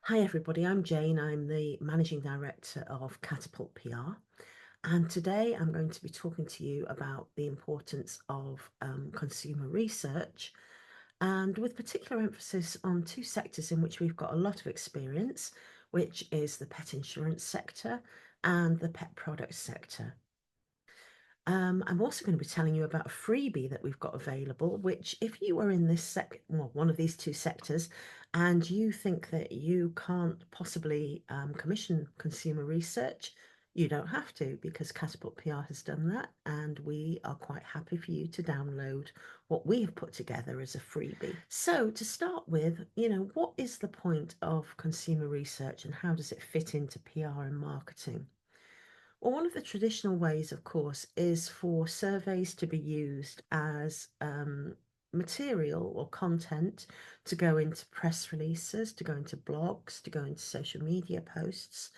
Hi everybody, I'm Jane. I'm the Managing Director of Catapult PR. And today I'm going to be talking to you about the importance of consumer research, and with particular emphasis on two sectors in which we've got a lot of experience, which is the pet insurance sector and the pet products sector. I'm also going to be telling you about a freebie that we've got available, which if you are in this one of these two sectors, and you think that you can't possibly commission consumer research, you don't have to, because Catapult PR has done that, and we are quite happy for you to download what we have put together as a freebie. So to start with, what is the point of consumer research and how does it fit into PR and marketing? Well, one of the traditional ways, of course, is for surveys to be used as material or content to go into press releases, to go into blogs, to go into social media posts.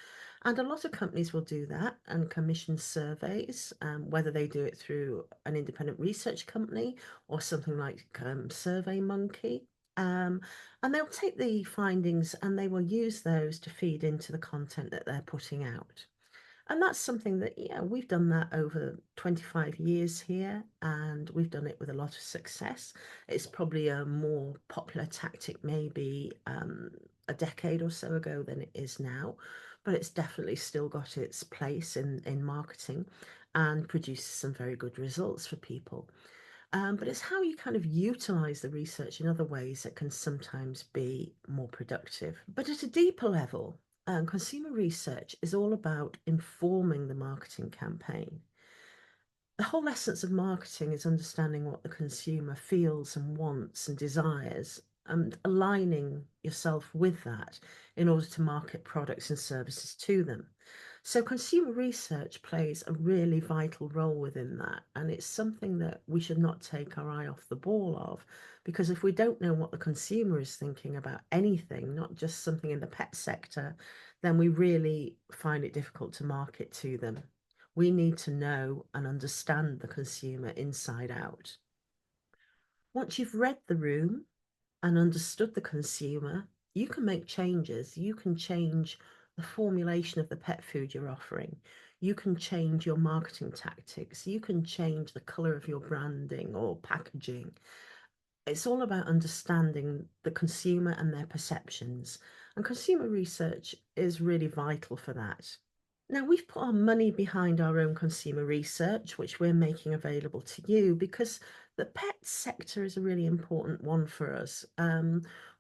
And a lot of companies will do that and commission surveys, whether they do it through an independent research company or something like SurveyMonkey. And they'll take the findings and they will use those to feed into the content that they're putting out. And that's something that, yeah, we've done that over 25 years here, and we've done it with a lot of success. It's probably a more popular tactic, maybe a decade or so ago than it is now, but it's definitely still got its place in marketing and produces some very good results for people. But it's how you kind of utilize the research in other ways that can sometimes be more productive. But at a deeper level, consumer research is all about informing the marketing campaign. The whole essence of marketing is understanding what the consumer feels and wants and desires, and aligning yourself with that in order to market products and services to them. So, consumer research plays a really vital role within that. And it's something that we should not take our eye off the ball of, because if we don't know what the consumer is thinking about anything, not just something in the pet sector, then we really find it difficult to market to them. We need to know and understand the consumer inside out. Once you've read the room and understood the consumer, you can make changes. You can change the formulation of the pet food you're offering. You can change your marketing tactics. You can change the color of your branding or packaging. It's all about understanding the consumer and their perceptions. And consumer research is really vital for that. Now, we've put our money behind our own consumer research, which we're making available to you because the pet sector is a really important one for us.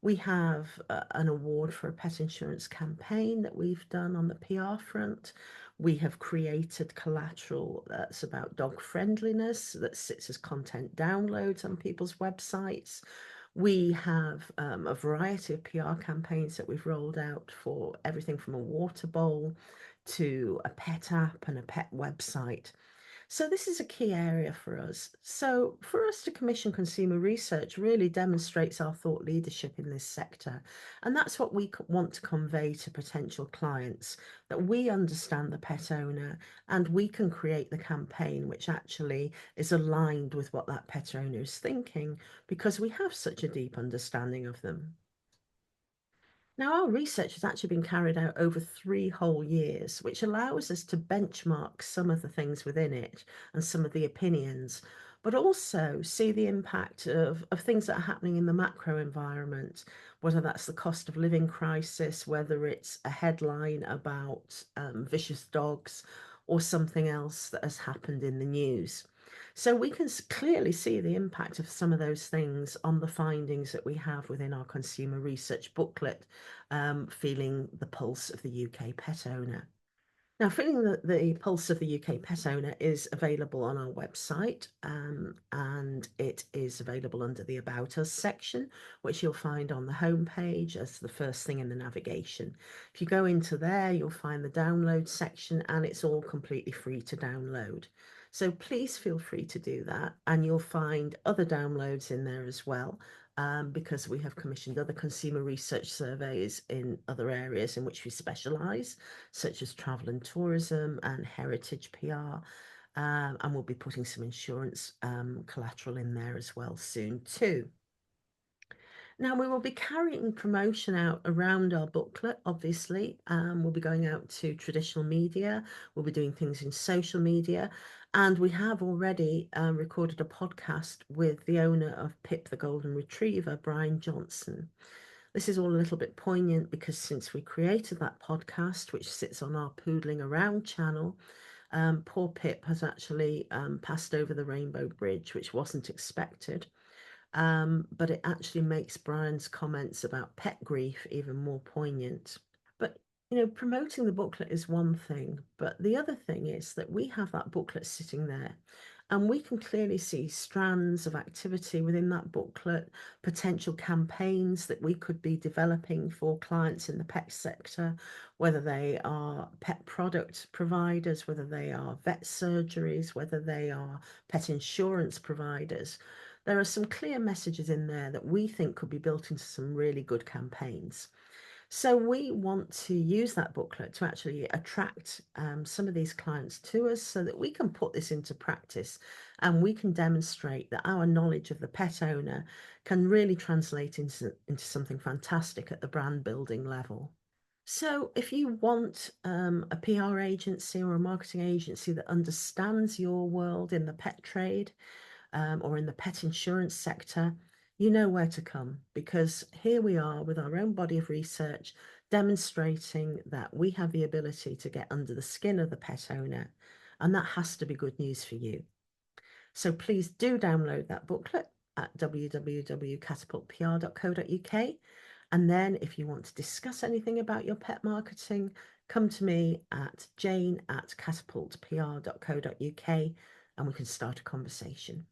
We have an award for a pet insurance campaign that we've done on the PR front. We have created collateral that's about dog friendliness that sits as content downloads on people's websites. We have a variety of PR campaigns that we've rolled out for everything from a water bowl to a pet app and a pet website. So this is a key area for us. So for us to commission consumer research really demonstrates our thought leadership in this sector. And that's what we want to convey to potential clients, that we understand the pet owner and we can create the campaign which actually is aligned with what that pet owner is thinking because we have such a deep understanding of them. Now, our research has actually been carried out over 3 whole years, which allows us to benchmark some of the things within it and some of the opinions, but also see the impact of things that are happening in the macro environment, whether that's the cost of living crisis, whether it's a headline about vicious dogs, or something else that has happened in the news. So we can clearly see the impact of some of those things on the findings that we have within our consumer research booklet, Feeling the Pulse of the UK Pet Owner. Now, Feeling the Pulse of the UK Pet Owner is available on our website, and it is available under the About Us section, which you'll find on the homepage as the first thing in the navigation. If you go into there, you'll find the download section, and it's all completely free to download. So please feel free to do that, and you'll find other downloads in there as well. Because we have commissioned other consumer research surveys in other areas in which we specialise, such as travel and tourism and heritage PR. And we'll be putting some insurance collateral in there as well soon too. Now, we will be carrying promotion out around our booklet, obviously. We'll be going out to traditional media, we'll be doing things in social media, and we have already recorded a podcast with the owner of Pip the Golden Retriever, Brian Johnson. This is all a little bit poignant because since we created that podcast, which sits on our Poodling Around channel, poor Pip has actually passed over the Rainbow Bridge, which wasn't expected. But it actually makes Brian's comments about pet grief even more poignant. But promoting the booklet is one thing, but the other thing is that we have that booklet sitting there and we can clearly see strands of activity within that booklet, potential campaigns that we could be developing for clients in the pet sector, whether they are pet product providers, whether they are vet surgeries, whether they are pet insurance providers. There are some clear messages in there that we think could be built into some really good campaigns. So we want to use that booklet to actually attract some of these clients to us so that we can put this into practice and we can demonstrate that our knowledge of the pet owner can really translate into something fantastic at the brand building level. So if you want a PR agency or a marketing agency that understands your world in the pet trade, or in the pet insurance sector, you know where to come because here we are with our own body of research demonstrating that we have the ability to get under the skin of the pet owner, and that has to be good news for you. So please do download that booklet at www.catapultpr.co.uk. And then if you want to discuss anything about your pet marketing, come to me at jane@catapultpr.co.uk and we can start a conversation.